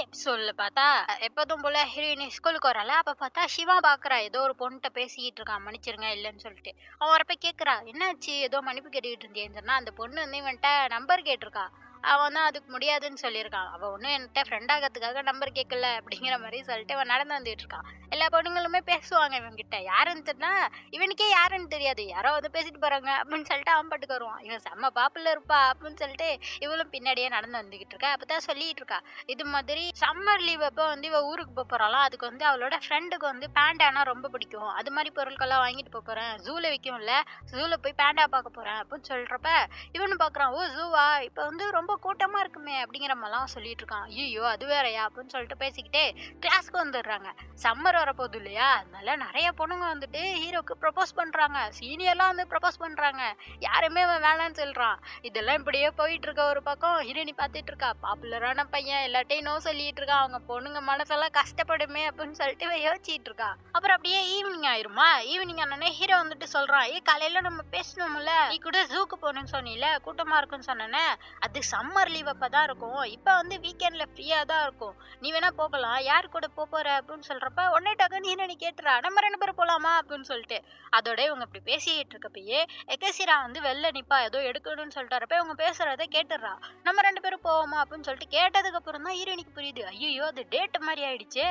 எபிசோட்ல பார்த்தா, எப்போதும் போல ஹீரோயின் ஸ்கூலுக்கு வராளா, அப்ப பார்த்தா சிவா பார்க்குறா. ஏதோ ஒரு பொண்ணுட்ட பேசிக்கிட்டு இருக்கான். மன்னிச்சிருங்க இல்லன்னு சொல்லிட்டு. அவ வரப்ப கேட்குறா, "என்னாச்சு? ஏதோ மன்னிப்பு கேட்டுக்கிட்டு இருந்தியேன்னு" சொன்னா, அந்த பொண்ணு வந்து இவன்ட்ட நம்பர் கேட்டிருக்கா. அவன் தான் அதுக்கு முடியாதுன்னு சொல்லியிருக்கான். அவ ஒண்ணும் என்ட்ட ஃப்ரெண்ட் ஆகறதுக்காக நம்பர் கேட்கல அப்படிங்கிற மாரி சொல்லிட்டு இவன் நடந்து வந்துட்டு இருக்கான். எல்லா பொண்ணுங்களுமே பேசுவாங்க இவன்கிட்ட. யாருன்னு தெரினா, இவனுக்கே யாருன்னு தெரியாது. யாரோ வந்து பேசிட்டு போறாங்க அப்படின்னு சொல்லிட்டு அவன் பாட்டுக்கு வருவான். இவன் செம்ம பாப்புலர்ப்பா அப்படின்னு சொல்லிட்டு இவளும் பின்னாடியே நடந்து வந்துகிட்டு இருக்கா. அப்பதான் சொல்லிட்டு இருக்கா. இது மாதிரி சம்மர் லீவ் அப்போ வந்து இவ ஊருக்கு போறாளாம். அதுக்கு வந்து அவளோட ஃப்ரெண்டுக்கு வந்து பேண்டானா ரொம்ப பிடிக்கும். அது மாதிரி பொருட்கள்லாம் வாங்கிட்டு போறேன். ஜூல விக்கும்ல, ஜூல போய் பேண்டா பார்க்க போறேன் அப்படின்னு சொல்றப்ப, இவனும் பார்க்குறான். ஓ ஜூவா? இப்ப வந்து ரொம்ப கூட்டமா இருக்குமே அப்படிங்கிற மாதிரிலாம் சொல்லிட்டு இருக்கான். ஐயோ அது வேறயா அப்படின்னு சொல்லிட்டு பேசிக்கிட்டே கிளாஸ்க்கு வந்துடுறாங்க. சம்மர் வரப்போகுது இல்லையா? அதனால நிறைய பொண்ணுங்க வந்துட்டு ஹீரோக்கு ப்ரப்போஸ் பண்றாங்க. சீனியர்லாம் வந்து ப்ரப்போஸ் பண்றாங்க. யாருமே அவன் வேணான்னு சொல்றான். இதெல்லாம் இப்படியே போயிட்டு இருக்க ஒரு பக்கம் ஹீரோயினி பார்த்துட்டு இருக்கா. பாப்புலரான பையன் எல்லாட்டையும் நோ சொல்லிட்டு இருக்கான். அவங்க பொண்ணுங்க மனசெல்லாம் கஷ்டப்படுமே அப்படின்னு சொல்லிட்டு இவ யோசிச்சிட்டு இருக்கா. அப்புறம் அப்படியே ஈவினிங் ஆயிருமா? ஈவினிங் ஆனோடனே ஹீரோ வந்துட்டு சொல்றான், ஏ காலையில நம்ம பேசணும்ல, நீ கூட ஜூக்கு போகணும்னு சொன்னீல, கூட்டமா இருக்குன்னு சொன்னேனே, அது சம்மர் லீவ் அப்பதான் இருக்கும். இப்ப வந்து வீக்கெண்ட்ல ஃப்ரீயா தான் இருக்கும். நீ வேணா போகலாம். யாரு கூட போற அப்படின்னு சொல்றப்ப உடனே டக்குன்னு ஹீரோயினி கேட்டுறா, நம்ம 2 பேரும் போலாமா அப்படின்னு சொல்லிட்டு. அதோட இவங்க இப்படி பேசிட்டு இருக்கப்பயே எகசிரா வந்து வெளில நிப்பா. ஏதோ எடுக்கணும்னு சொல்லிட்டு இவங்க பேசுறத கேட்டுறா. நம்ம 2 பேரும் போவோமா அப்படின்னு சொல்லிட்டு கேட்டதுக்கு அப்புறம் தான் ஹீரோயினிக்கு புரியுது. ஐயோ அது டேட் மாதிரி ஆயிடுச்சே,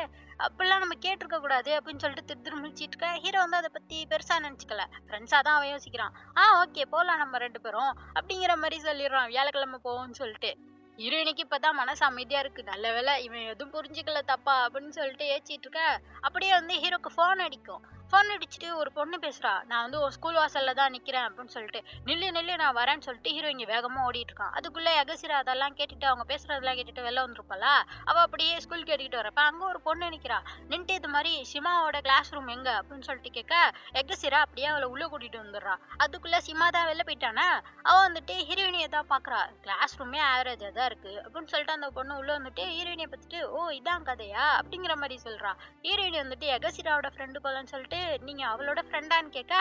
அப்படிலாம் நம்ம கேட்டிருக்க கூடாது அப்படின்னு சொல்லிட்டு திரு முழிச்சிட்டு இருக்க. ஹீரோ வந்து அதை பத்தி பெருசா நினைச்சுக்கல. ஃப்ரெண்ட்ஸா தான் அவன் யோசிக்கிறான். ஓகே போலாம் நம்ம 2 பேரும் அப்படிங்கிற மாதிரி சொல்லிடுறான். வியாழக்கிழமை போவோம்னு சொல்லிட்டு. ஹீரோயினிக்கு இப்பதான் மனசு அமைதியா இருக்கு. நல்ல வேளை இவன் எதுவும் புரிஞ்சுக்கல தப்பா அப்படின்னு சொல்லிட்டு ஏச்சிட்டு இருக்க. அப்படியே வந்து ஹீரோக்கு போன் அடிக்கும். போன் அடிச்சுட்டு ஒரு பொண்ணு பேசுறா. நான் வந்து ஒரு ஸ்கூல் வாசல்ல தான் நிக்கிறேன் அப்படின்னு சொல்லிட்டு. நில்லு நில்லு நான் வரேன்னு சொல்லிட்டு ஹீரோ இங்க வேகமா ஓடிட்டு இருக்கான். அதுக்குள்ள அகசிரா அதெல்லாம் கேட்டுட்டு அவங்க பேசுறதெல்லாம் கேட்டுட்டு வெளில வந்துருப்பாளா. அவ அப்படியே ஸ்கூல் கேட்டுக்கிட்டு வரப்ப அங்க ஒரு பொண்ணு நிக்கிறா. நின்ட்டு இது மாதிரி சிமாவோட கிளாஸ் ரூம் எங்க அப்படின்னு சொல்லிட்டு கேட்க, எகசிரா அப்படியே அவளை உள்ள கூட்டிட்டு வந்துடுறா. அதுக்குள்ள சிமா தான் வெளில போயிட்டானா. அவ வந்துட்டு ஹீரோயினியை தான் பாக்குறா. கிளாஸ் ரூமே ஆவரேஜா தான் இருக்கு அப்படின்னு சொல்லிட்டு அந்த பொண்ணு உள்ள வந்துட்டு ஹீரோயினியை பார்த்துட்டு, ஓ இதான் கதையா அப்படிங்கிற மாதிரி சொல்றா. ஹீரோயினி வந்துட்டு எகசிராவோட ஃப்ரெண்டு போலன்னு சொல்லிட்டு, நீங்க அவளோட ஃப்ரெண்டான்னு கேட்க,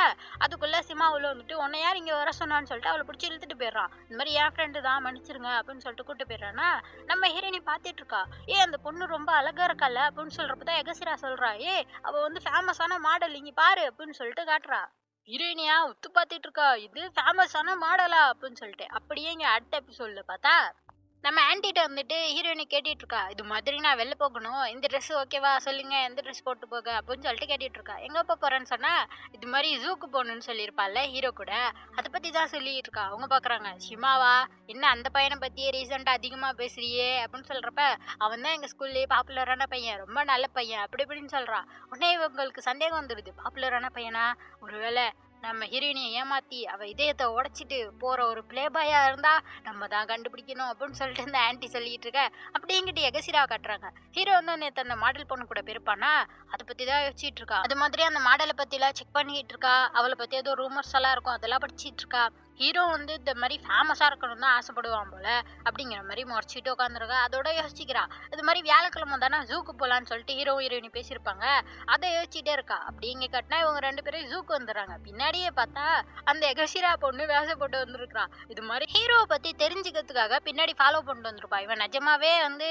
அதுக்குள்ள சிமா உள்ள வந்துட்டு உன்னை யார் இங்க வர சொன்னான்னு சொல்லிட்டு அவளை பிடிச்சி இழுத்துட்டு போயிடுறான். இந்த மாதிரி என் ஃப்ரெண்டு தான் மன்னிச்சிருங்க அப்படின்னு சொல்லிட்டு கூட்டு போயிடுறானா. நம்ம ஹீரோயினி பாத்துட்டு இருக்கா. அந்த பொண்ணு ரொம்ப அழகா இருக்கால அப்படின்னு சொல்றப்பதான் எகசிரா சொல்றா, அவ வந்து ஃபேமஸான மாடல் இங்க பாரு அப்படின்னு சொல்லிட்டு காட்டுறா. ஹீரோயினியா உத்து பாத்துட்டு இருக்கா. இது ஃபேமஸான மாடலா அப்படின்னு சொல்லிட்டு. அப்படியே இங்க அடுத்த எபிசோட்ல பார்த்தா, நம்ம ஆன்ட்டிட்ட வந்துட்டு ஹீரோயினி கேட்டுட்டு இருக்கா. இது மாதிரி நான் வெளில போகணும். இந்த ட்ரெஸ் ஓகேவா சொல்லுங்க, எந்த ட்ரெஸ் போட்டு போக அப்படின்னு சொல்லிட்டு கேட்டுட்டு இருக்கா. எங்க போறேன்னு சொன்னா, இது மாதிரி ஜூக்கு போகணும்னு சொல்லியிருப்பாள்ல ஹீரோ கூட, அதை பத்தி தான் சொல்லிட்டு இருக்கா. அவங்க பாக்குறாங்க, சிமாவா என்ன அந்த பையனை பத்தியே ரீசெண்டா அதிகமா பேசுறியே அப்படின்னு சொல்றப்ப, அவன் தான் எங்க ஸ்கூல்லயே பாப்புலரான பையன், ரொம்ப நல்ல பையன் அப்படி இப்படின்னு சொல்றா. உடனே இவங்களுக்கு சந்தேகம் வந்துருது. பாப்புலரான பையனா, ஒருவேளை நம்ம ஹீரோயினியை ஏமாத்தி அவ இதயத்தை உடைச்சிட்டு போற ஒரு பிளே பாயா இருந்தா நம்ம தான் கண்டுபிடிக்கணும் அப்படின்னு சொல்லிட்டு இந்த ஆன்ட்டி சொல்லிட்டு இருக்க. அப்படிங்கிட்டு எகசிரா காட்டுறாங்க. ஹீரோ வந்து நேற்று அந்த மாடல் பொண்ணு கூட போயிருப்பானா, அதை பத்தி தான் யோசிச்சுட்டு இருக்கா. அது மாதிரி அந்த மாடலை பத்தி எல்லாம் செக் பண்ணிட்டு இருக்கா. அவளை பத்தி ஏதோ ரூமர்ஸ் எல்லாம் இருக்கும், அதெல்லாம் படிச்சிட்டு இருக்கா. ஹீரோ வந்து இந்த மாதிரி ஃபேமஸா இருக்கணும் தான் ஆசைப்படுவான் போல அப்படிங்கிற மாதிரி முறைச்சிட்டு உட்காந்துருக்கா. அதோட யோசிக்கிறா. இது மாதிரி வியாழக்கிழமை தானே ஜூக்கு போலான்னு சொல்லிட்டு ஹீரோ ஹீரோயினி பேசியிருப்பாங்க. அதை யோசிச்சுட்டே இருக்கா. அப்படிங்க கட்டினா இவங்க 2 பேரும் ஜூக்கு வந்துடுறாங்க. பின்னாடியே பார்த்தா அந்த எகசிரா பொண்ணு வேஷம் போட்டு வந்திருக்கா. இது மாதிரி ஹீரோவை பத்தி தெரிஞ்சுக்கிறதுக்காக பின்னாடி ஃபாலோ பண்ணிட்டு வந்திருப்பா. இவன் நிஜமாவே வந்து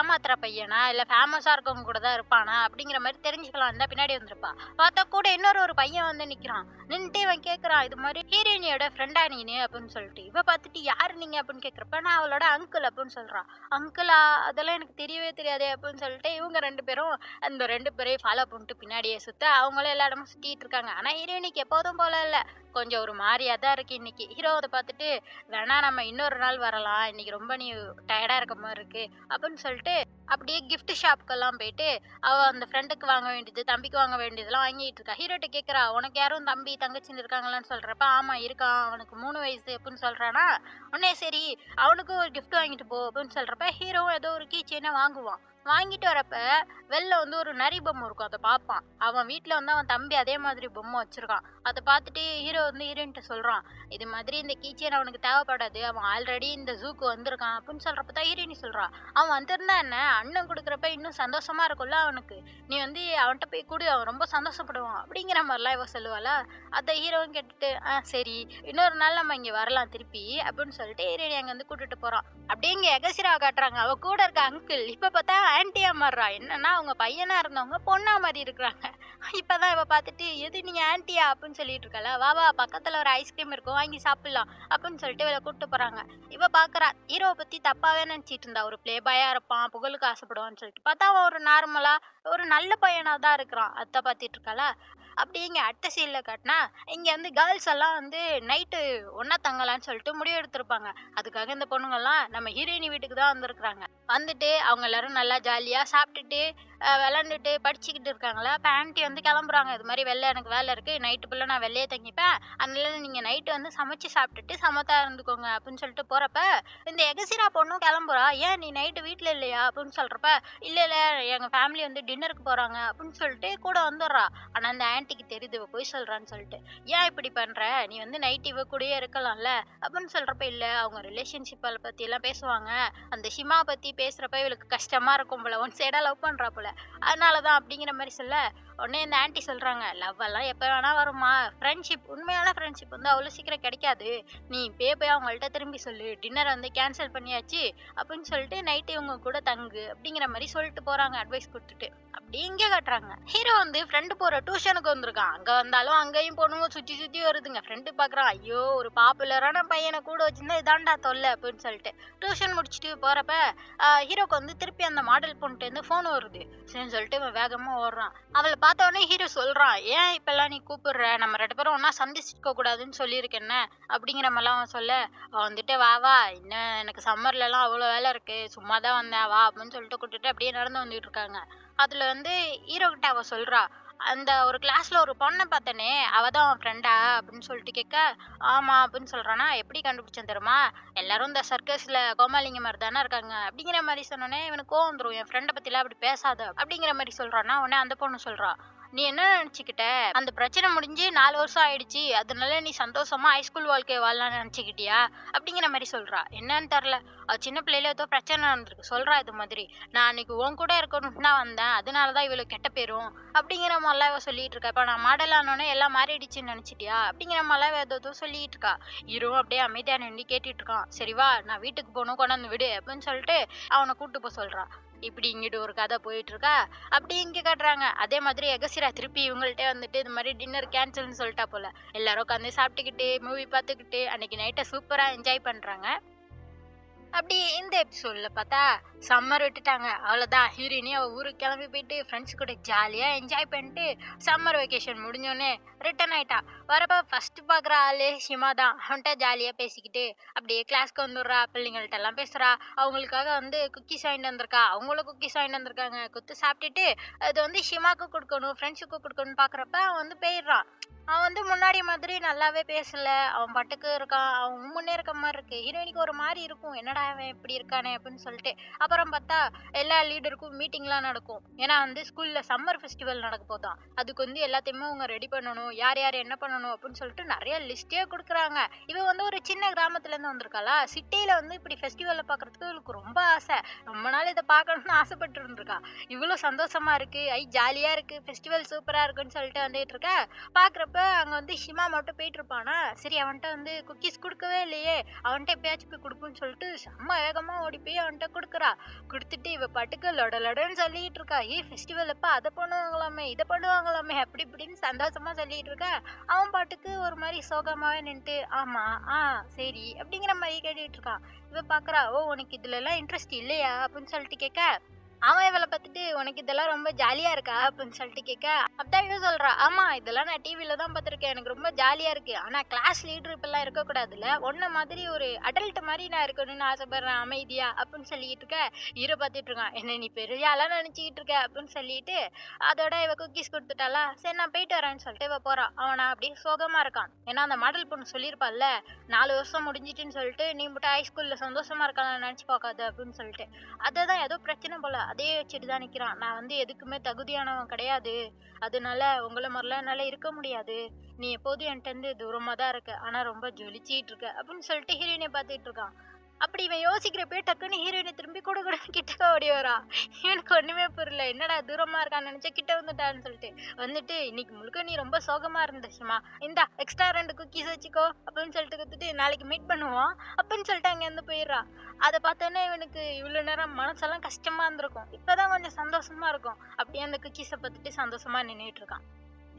ஏமாத்துற பையனா இல்ல ஃபேமஸா இருக்கவங்க கூட தான் இருப்பானா அப்படிங்கிற மாதிரி தெரிஞ்சுக்கலாம் தான் பின்னாடி வந்திருப்பா. பார்த்தா கூட இன்னொரு பையன் வந்து நிக்கிறான். நின்னுட்டு இவன் கேட்கறான், இது மாதிரி ஹீரோயினியோட ஃப்ரெண்டா நீனு அப்படின்னு சொல்லிட்டு. இவ பார்த்துட்டு யாரு நீங்க அப்படின்னு கேட்கறப்ப, நான் அவளோட அங்கிள் அப்படின்னு சொல்றான். அங்கிளா, அதெல்லாம் எனக்கு தெரியவே தெரியாதே அப்படின்னு சொல்லிட்டு இவங்க 2 பேரும் அந்த 2 பேரையும் ஃபாலோ பண்ணிட்டு பின்னாடியே சுத்த அவங்களும் எல்லா இடமும் சுத்திட்டு இருக்காங்க. ஆனா ஹீரோயினிக்கு எப்போதும் போல இல்ல, கொஞ்சம் ஒரு மாதிரியா தான் இருக்கு இன்னைக்கு. ஹீரோ அதை பார்த்துட்டு, வேணா நம்ம இன்னொரு நாள் வரலாம், இன்னைக்கு ரொம்ப நீ டயர்டா இருக்க மாதிரி இருக்கு அப்படின்னு சொல்லிட்டு அப்படியே கிஃப்ட் ஷாப்க்கெல்லாம் போயிட்டு அவ அந்த ஃப்ரெண்டுக்கு வாங்க வேண்டியது, தம்பிக்கு வாங்க வேண்டியதெல்லாம் வாங்கிட்டு இருக்கா. ஹீரோட்ட கேட்கறா, உனக்கு யாரும் தம்பி தங்கச்சின்னு இருக்காங்களான்னு சொல்றப்ப, ஆமா இருக்கான், அவனுக்கு 3 வயசு அப்படின்னு சொல்றானா. உடனே சரி அவனுக்கும் ஒரு கிஃப்ட் வாங்கிட்டு போ அப்படின்னு சொல்றப்ப ஹீரோவும் ஏதோ ஒரு கீ செயினை வாங்குவான். வாங்கிட்டு வரப்ப வெளில வந்து ஒரு நரி பொம்மை இருக்கும். அதை பார்ப்பான். அவன் வீட்டுல வந்து அவன் தம்பி அதே மாதிரி பொம்மை வச்சிருக்கான். அதை பார்த்துட்டு ஹீரோ வந்து ஹீரோயின்ட்ட சொல்றான், இது மாதிரி இந்த கீச்சேன் அவனுக்கு தேவைப்படாது, அவன் ஆல்ரெடி இந்த ஜூக்கு வந்திருக்கான் அப்படின்னு சொல்றப்பதான் ஹீரோயினி சொல்றான், அவன் வந்திருந்தா என்ன, அண்ணன் கொடுக்குறப்ப இன்னும் சந்தோஷமா இருக்கும்ல அவனுக்கு, நீ வந்து அவன்கிட்ட போய் கூடு, அவன் ரொம்ப சந்தோஷப்படுவான் அப்படிங்கிற மாதிரிலாம் இவ சொல்லுவாளா. அதை ஹீரோவும் கேட்டுட்டு, சரி இன்னொரு நாள் நம்ம இங்க வரலாம் திருப்பி அப்படின்னு சொல்லிட்டு ஹீரோயினி அங்க வந்து கூட்டிட்டு போறான். அப்படியே இங்க எகசிரா காட்டுறாங்க. அவ கூட இருக்க அங்கிள் இப்ப பார்த்தா ஆன்ட்டியா மாறுறா. என்னன்னா அவங்க பையனா இருந்தவங்க பொண்ணா மாறி இருக்கிறாங்க. இப்பதான் இவ பார்த்துட்டு, "எது நீங்க ஆன்ட்டியா?" அப்படின்னு சொல்லிட்டு இருக்காளா. "வா வா பக்கத்துல ஒரு ஐஸ்கிரீம் இருக்கும் வாங்கி சாப்பிடலாம்" அப்படின்னு சொல்லிட்டு இவள கூட்டு போறாங்க. இவ பார்க்குறா. ஹீரோவ பத்தி தப்பாவே நினைச்சிட்டு இருந்தா. ஒரு பிளே பாயா இருப்பான், புகழுக்கு ஆசைப்படுவான்னு சொல்லிட்டு. பார்த்தா அவன் ஒரு நார்மலா ஒரு நல்ல பையனா தான் இருக்கிறான். அத பார்த்துட்டு இருக்காளா. அப்படியே இங்க அடுத்த சீன்ல காட்டுனா, இங்க வந்து கேர்ள்ஸ் எல்லாம் வந்து நைட்டு ஒண்ணா தங்கலான்னு சொல்லிட்டு முடிவு எடுத்திருப்பாங்க. அதுக்காக இந்த பொண்ணுங்கலாம் நம்ம ஹீரோயினி வீட்டுக்கு தான் வந்திருக்காங்க. வந்துட்டு அவங்க எல்லாரும் நல்லா ஜாலியா சாப்பிட்டுட்டு, விளையாண்டுட்டு, படிச்சுக்கிட்டு இருக்காங்களா. அப்ப ஆன்ட்டி வந்து கிளம்புறாங்க. இது மாரி வெளில எனக்கு வேலை இருக்கு. நைட்டு ஃபுல்லா நான் வெளிலயே தங்கிப்பேன். அதனால நீங்க நைட்டு வந்து சமைச்சு சாப்பிட்டுட்டு சமத்தா இருந்துக்கோங்க அப்படின்னு சொல்லிட்டு போறப்ப, இந்த எகசிரா பொண்ணும் கிளம்புறா. "ஏன் நீ நைட்டு வீட்ல இல்லையா?" அப்படின்னு சொல்றப்ப, "இல்ல இல்ல எங்க ஃபேமிலி வந்து டின்னருக்கு போறாங்க" அப்படின்னு சொல்லிட்டு கூட வந்துடுறா. ஆனா அந்த ஆன்ட்டிக்கு தெரியுது இவ பொய் சொல்றான்னு சொல்லிட்டு. "ஏன் இப்படி பண்ற? நீ வந்து நைட் இவ கூடயே இருக்கலாம்ல" அப்படின்னு சொல்றப்ப, "இல்ல அவங்க ரிலேஷன்ஷிப்ப பத்தி எல்லாம் பேசுவாங்க. அந்த ஷிமா பத்தி பேசுறப்ப இவளுக்கு கஷ்டமா இருக்கும் போல. ஒன் சைடா லவ் பண்றா போல. அதனால தான்" அப்படிங்கிற மாரி சொல்ல, உடனே இந்த ஆன்ட்டி சொல்றாங்க, "லவ் எல்லாம் எப்ப வேணா வரும்மா. ஃப்ரெண்ட்ஷிப் உண்மையான ஃப்ரெண்ட்ஷிப் வந்து அவ்வளோ சீக்கிரம் கிடைக்காது. நீ இப்பயே போய் அவங்கள்ட்ட திரும்பி சொல்லு. டின்னர் வந்து கேன்சல் பண்ணியாச்சு" அப்படின்னு சொல்லிட்டு நைட்டு இவங்க கூட தங்கு அப்படிங்கிற மாரி சொல்லிட்டு போறாங்க அட்வைஸ் குடுத்துட்டு. அப்படி இங்க காட்டுறாங்க. ஹீரோ வந்து ஃப்ரெண்டு போற டியூஷனுக்கு வந்திருக்கான். அங்க வந்தாலும் அங்கேயும் பொண்ணுங்க சுத்தி சுத்தி வருதுங்க. ஃப்ரெண்டு பார்க்குறான். ஐயோ! ஒரு பாப்புலரான பையன கூட வச்சிருந்தா இதான்டா தொல்ல அப்படின்னு சொல்லிட்டு. டியூஷன் முடிச்சுட்டு போறப்ப, ஹீரோக்கு வந்து திருப்பி அந்த மாடல் பொண்ணுட்டேருந்து ஃபோன் வருது. சரின்னு சொல்லிட்டு இவன் வேகமா ஓடுறான். அவள பார்த்த உடனே ஹீரோ சொல்றான், "ஏன் இப்பல்லாம் நீ கூப்பிடுற? நம்ம 2 பேரும் ஒண்ணா சந்திச்சுக்க கூடாதுன்னு சொல்லியிருக்கேன்ன" அப்படிங்கிற மாரிலாம் அவன் சொல்ல, அவ வந்துட்டு, "வா வா இன்னும் எனக்கு சம்மர்லலாம் அவ்வளோ வேலை இருக்கு. சும்மா தான் வந்தேன் வா" அப்படின்னு சொல்லிட்டு கூட்டிட்டு அப்படியே நடந்து வந்துட்டு இருக்காங்க. அதுல வந்து ஹீரோ கிட்ட அவ சொல்றா, "அந்த ஒரு கிளாஸ்ல ஒரு பொண்ண பார்த்தனே, அவ தான் உன் ஃப்ரெண்டா?" அப்படின்னு சொல்லிட்டு கேட்க, "ஆமா" அப்படின்னு சொல்றானா. "எப்படி கண்டுபிடிச்சேன் தெரியுமா? எல்லாரும் இந்த சர்க்கஸ்ல கோமாளிங்க மாரி தானே இருக்காங்க" அப்படிங்கிற மாரி சொன்னோனே இவனுக்கு கோவம் வந்துரும். "என் ஃப்ரெண்ட பத்திலாம் அப்படி பேசாத" அப்படிங்கிற மாரி சொல்றானா. உடனே அந்த பொண்ணு சொல்றா, "நீ என்ன நெனச்சுக்கிட்ட? அந்த பிரச்சனை முடிஞ்சு 4 வருஷம் ஆயிடுச்சு. அதனால நீ சந்தோஷமா ஹைஸ்கூல் வாழ்க்கைய வாழலாம்னு நெனச்சுக்கிட்டியா?" அப்படிங்கிற மாரி சொல்றா. என்னன்னு தெர்ல. அவ சின்ன பிள்ளையில ஏதோ பிரச்சனை நடந்திருக்கு. சொல்றா இது மாதிரி. "நான் அன்னைக்கு உன் கூட இருக்கணும்னு தான் வந்தேன். அதனால தான் இவளுக்கு கெட்ட பேரும்" அப்படிங்கிற மாரிலாம் இவ சொல்லிட்டு இருக்கா. இப்ப நான் மாடல் ஆனோனே எல்லாம் மாறிடுச்சுன்னு நெனச்சுட்டியா? அப்படிங்கிற மாரிலாம் இவ ஏதேதோ சொல்லிட்டு இருக்கா. ஹீரோவும் அப்படியே அமைதியா நின்னு கேட்டுட்டு இருக்கான். "சரி வா நான் வீட்டுக்கு போணும் கொண்டாந்து விடு" அப்படின்னு சொல்லிட்டு அவன கூட்டு போ சொல்றா. இப்படி இங்கிட்டு ஒரு கதை போயிட்டு இருக்கா. அப்படி இங்க காட்டுறாங்க. அதே மாதிரி எகசிரா திருப்பி இவங்கள்ட்ட வந்துட்டு இது மாரி டின்னர் கேன்சல்ன்னு சொல்லிட்டா போல. எல்லாரும் உட்காந்து சாப்பிட்டுக்கிட்டு, மூவி பார்த்துக்கிட்டு அன்னைக்கு நைட்ட சூப்பரா என்ஜாய் பண்றாங்க. அப்படி இந்த எபிசோட்ல பார்த்தா சம்மர் விட்டுட்டாங்க. அவ்வளோதான் ஹீரோயினி அவ ஊருக்கு கிளம்பி போயிட்டு ஃப்ரெண்ட்ஸ் கூட ஜாலியா என்ஜாய் பண்ணிட்டு சம்மர் வெக்கேஷன் முடிஞ்சோடனே ரிட்டர்ன் ஆயிட்டா. வரப்ப ஃபர்ஸ்ட் பார்க்குற ஆளு ஷிமா தான். அவன்கிட்ட ஜாலியா பேசிக்கிட்டு அப்படியே கிளாஸ்க்கு வந்துடுறா. பிள்ளைங்கள்ட்ட எல்லாம் பேசுறா. அவங்களுக்காக வந்து குக்கீஸ் வாங்கிட்டு வந்திருக்கா. அவங்களும் குக்கீஸ் வாங்கிட்டு வந்திருக்காங்க. குத்து சாப்பிட்டுட்டு அது வந்து ஷிமாக்கு கொடுக்கணும் ஃப்ரெண்ட்ஸுக்கு கொடுக்கணும்னு பார்க்குறப்ப அவன் வந்து போயிடுறான். அவன் வந்து முன்னாடி மாதிரி நல்லாவே பேசல. அவன் பாட்டுக்கு இருக்கான். அவன் உம்முன்னே இருக்க மாரி இருக்கு. ஹீரோயினிக்கு ஒரு மாரி இருக்கும். என்னடா இவன் இப்படி இருக்கானே அப்படின்னு சொல்லிட்டு. அப்புறம் பார்த்தா எல்லா லீடருக்கும் மீட்டிங்லாம் நடக்கும். ஏன்னா வந்து ஸ்கூல்ல சம்மர் ஃபெஸ்டிவல் நடக்க போதாம். அதுக்கு வந்து எல்லாத்தையுமே அவங்க ரெடி பண்ணணும். யார் யார் என்ன பண்ணணும் அப்படின்னு சொல்லிட்டு நெறைய லிஸ்ட்டே குடுக்குறாங்க. இவ வந்து ஒரு சின்ன கிராமத்துலேருந்து வந்திருக்காளா. சிட்டியில வந்து இப்படி ஃபெஸ்டிவல்ல பார்க்கறதுக்கு இவளுக்கு ரொம்ப ஆசை. ரொம்ப நாள் இத பார்க்கணும்னு ஆசைப்பட்டு இருந்திருக்கா. இவ்வளோ சந்தோஷமா இருக்கு. ஐ ஜாலியா இருக்கு. ஃபெஸ்டிவல் சூப்பரா இருக்குன்னு சொல்லிட்டு வந்துட்டு இருக்கா. பார்க்குறப்ப அங்க வந்து ஷிமா மட்டும் போயிட்டுருப்பானா, சரி அவன்ட்ட வந்து குக்கீஸ் குடுக்கவே இல்லையே, அவன்ட்ட எப்பயாச்சும் போய் குடுப்போம்ன்னு சொல்லிட்டு செம்ம வேகமா ஓடி போய் அவன்ட்ட குடுக்குறா. குடுத்துட்டு இவ பாட்டுக்கு லொட லொடன்னு சொல்லிட்டு இருக்கா. "ஏய் ஃபெஸ்டிவல் அப்ப அத பண்ணுவாங்களாமே, இத பண்ணுவாங்களாமே" அப்படி இப்படின்னு சந்தோஷமா சொல்லிட்டு இருக்கா. அவன் பாட்டுக்கு ஒரு மாரி சோகமாவே நின்னுட்டு, "ஆமா, ஆ சரி" அப்படிங்கிற மாரி கேட்டுட்டு இருக்கான். இவ பார்க்குறா, "ஓ உனக்கு இதுலலாம் இன்ட்ரெஸ்ட் இல்லையா?" அப்படின்னு சொல்லிட்டு கேட்க, அவன் இவள பார்த்துட்டு, "உனக்கு இதெல்லாம் ரொம்ப ஜாலியா இருக்கா?" அப்படின்னு சொல்லிட்டு கேட்க, அப்பதான் இவ சொல்றா, "ஆமா இதெல்லாம் நான் டிவில தான் பார்த்துருக்கேன். எனக்கு ரொம்ப ஜாலியா இருக்கு. ஆனா கிளாஸ் லீடர் இப்படிலாம் இருக்கக்கூடாதுல்ல. உன்ன மாதிரி ஒரு அடல்ட் மாரி நான் இருக்கணும்னு ஆசைப்படுறேன் அமைதியா" அப்படின்னு சொல்லிட்டு இருக்க. ஹீரோ பார்த்துட்டு இருக்கான். "என்ன நீ பெரிய ஆளா நினைச்சுக்கிட்டு இருக்க" அப்படின்னு சொல்லிட்டு, அதோட இவ குக்கீஸ் குடுத்துட்டாளா, சரி நான் போயிட்டு வரேன்னு சொல்லிட்டு இவ போறா. அவன அப்படியே சோகமா இருக்கான். ஏன்னா அந்த மாடல் பொண்ணு சொல்லியிருப்பாள்ல, 4 வருஷம் முடிஞ்சிட்டுன்னு சொல்லிட்டு, "நீ மட்டும் ஹைஸ்கூல்ல சந்தோஷமா இருக்கலாம் நினைச்சு பார்க்காத" அப்படின்னு சொல்லிட்டு. அததான் ஏதோ பிரச்சனை போல. அதே வச்சுட்டு தான் நிக்கிறான். "நான் வந்து எதுக்குமே தகுதியானவன் கிடையாது. அதனால உங்கள மாரிலாம் என்னால இருக்க முடியாது. நீ எப்போதும் என்ட்ட இருந்து தூரமா தான் இருக்க. ஆனா ரொம்ப ஜொலிச்சிட்டு இருக்க" அப்படின்னு சொல்லிட்டு ஹீரோயினிய பார்த்துட்டு இருக்கான். அப்படி இவன் யோசிக்கிறப்பயே டக்குன்னு ஹீரோயினை திரும்பி கூட கூட கிட்டக்க ஓடி வரா. இவனுக்கு ஒண்ணுமே புரியல. என்னடா தூரமா இருக்கான்னு நினைச்சா கிட்ட வந்துட்டான்னு சொல்லிட்டு வந்துட்டு, இன்னைக்கு முழுக்க நீ ரொம்ப சோகமா இருந்துச்சுமா, இந்தா எக்ஸ்ட்ரா 2 குக்கீஸ் வச்சுக்கோ அப்படின்னு சொல்லிட்டு கொடுத்துட்டு நாளைக்கு மீட் பண்ணுவோம் அப்படின்னு சொல்லிட்டு அங்க இருந்து போயிடுறா. அதை பார்த்தோன்னே இவனுக்கு இவ்வளவு நேரம் மனசெல்லாம் கஷ்டமா இருந்திருக்கும். இப்பதான் கொஞ்சம் சந்தோஷமா இருக்கும். அப்படியே அந்த குக்கீஸை பார்த்துட்டு சந்தோஷமா நின்றுட்டு இருக்கான்.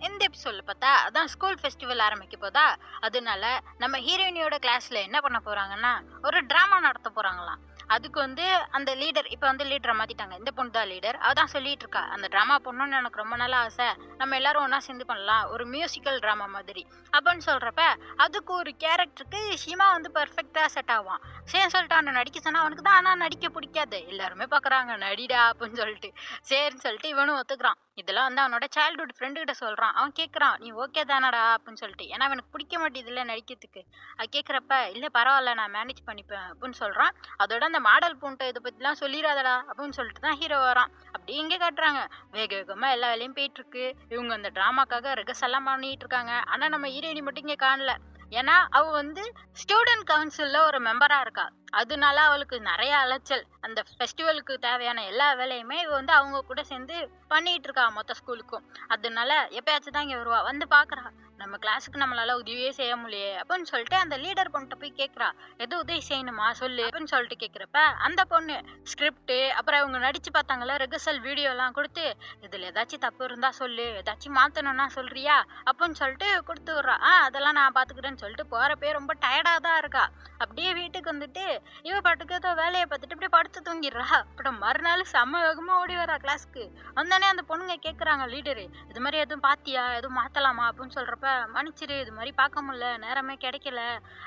இந்த எபிசோட்ல பார்த்தா அதான் ஸ்கூல் ஃபெஸ்டிவல் ஆரம்பிக்க போதா, அதனால நம்ம ஹீரோயினியோட கிளாஸ்ல என்ன பண்ண போறாங்கன்னா ஒரு டிராமா நடத்த போறாங்களாம். அதுக்கு வந்து அந்த லீடர் இப்போ வந்து லீடரை மாத்திட்டாங்க. இந்த பொண்ணு தான் லீடர். அவதான் சொல்லிட்டு இருக்கா, அந்த டிராமா பண்ணணும்னு எனக்கு ரொம்ப நாளா ஆசை, நம்ம எல்லாரும் ஒன்னா சேர்ந்து பண்ணலாம், ஒரு மியூசிக்கல் டிராமா மாதிரி அப்படின்னு சொல்றப்ப அதுக்கு ஒரு கேரக்டருக்கு ஷிமா வந்து பெர்ஃபெக்டா செட் ஆவான். சரி சொல்லிட்டு அவனை நடிக்க சொன்னா அவனுக்கு தான் ஆனா நடிக்க பிடிக்காது. எல்லாருமே பாக்குறாங்க நடிடா அப்படின்னு சொல்லிட்டு. சரின்னு சொல்லிட்டு இவனும் ஒத்துக்கிறான். இதெல்லாம் வந்து அவனோட சைல்ட்ஹுட் ஃப்ரெண்டு கிட்ட சொல்றான். அவன் கேட்கறான், நீ ஓகே தானடா அப்படின்னு சொல்லிட்டு. ஏன்னா அவனுக்கு பிடிக்க மாட்டேதுல நடிக்கிறதுக்கு. அது கேட்கறப்ப இல்ல பரவாயில்ல நான் மேனேஜ் பண்ணிப்பேன் அப்படின்னு சொல்றான். அதோட அந்த மாடல் பூண்டை இதை பத்திலாம் சொல்லிடாதடா அப்படின்னு சொல்லிட்டு தான் ஹீரோ வரான். அப்படி இங்கே காட்டுறாங்க வேக வேகமா எல்லா வேலையும் போயிட்டு இருக்கு. இவங்க அந்த டிராமாக்காக ரிகர்ஸ் எல்லாம் பண்ணிட்டு இருக்காங்க. ஆனா நம்ம ஹீரோயினி மட்டும் இங்க காணல. ஏன்னா அவ வந்து ஸ்டூடெண்ட் கவுன்சில்ல ஒரு மெம்பரா இருக்கா. அதனால அவளுக்கு நிறைய அலைச்சல். அந்த ஃபெஸ்டிவலுக்கு தேவையான எல்லா வேலையுமே இவ வந்து அவங்க கூட சேர்ந்து பண்ணிட்டு இருக்கா மொத்த ஸ்கூலுக்கும். அதனால எப்பயாச்சும் தான் இங்க வருவா. வந்து பாக்குறா, நம்ம கிளாஸுக்கு நம்மளால உதவியே செய்ய முடியே அப்படின்னு சொல்லிட்டு அந்த லீடர் பொண்ணுட்ட போய் கேட்கறா, எது உதவி செய்யணுமா சொல்லு அப்படின்னு சொல்லிட்டு கேட்கிறப்ப அந்த பொண்ணு ஸ்கிரிப்ட் அப்புறம் அவங்க நடிச்சு பார்த்தாங்களா ரிகர்சல் வீடியோ எல்லாம் கொடுத்து, இதுல ஏதாச்சும் தப்பு இருந்தா சொல்லு, ஏதாச்சும் மாத்தணும்னா சொல்றியா அப்படின்னு சொல்லிட்டு கொடுத்து விடுறா. அதெல்லாம் நான் பாத்துக்கிறேன்னு சொல்லிட்டு போறப்பே ரொம்ப டயர்டா தான் இருக்கா. அப்படியே வீட்டுக்கு வந்துட்டு இவ பாட்டுக்கு ஏதோ வேலையை பார்த்துட்டு இப்படியே படுத்து தூங்கிடுறா. அப்புறம் மறுநாள் செம்ம வேகமா ஓடி வரா கிளாஸ்க்கு. வந்தானே அந்த பொண்ணுங்க கேட்கறாங்க லீடரு, இது மாதிரி எதுவும் பாத்தியா, எதுவும் மாத்தலாமா அப்படின்னு சொல்றப்ப, மன்னிச்சிரு இது மாதிரி பார்க்க முடியல, நேரமே கிடைக்கல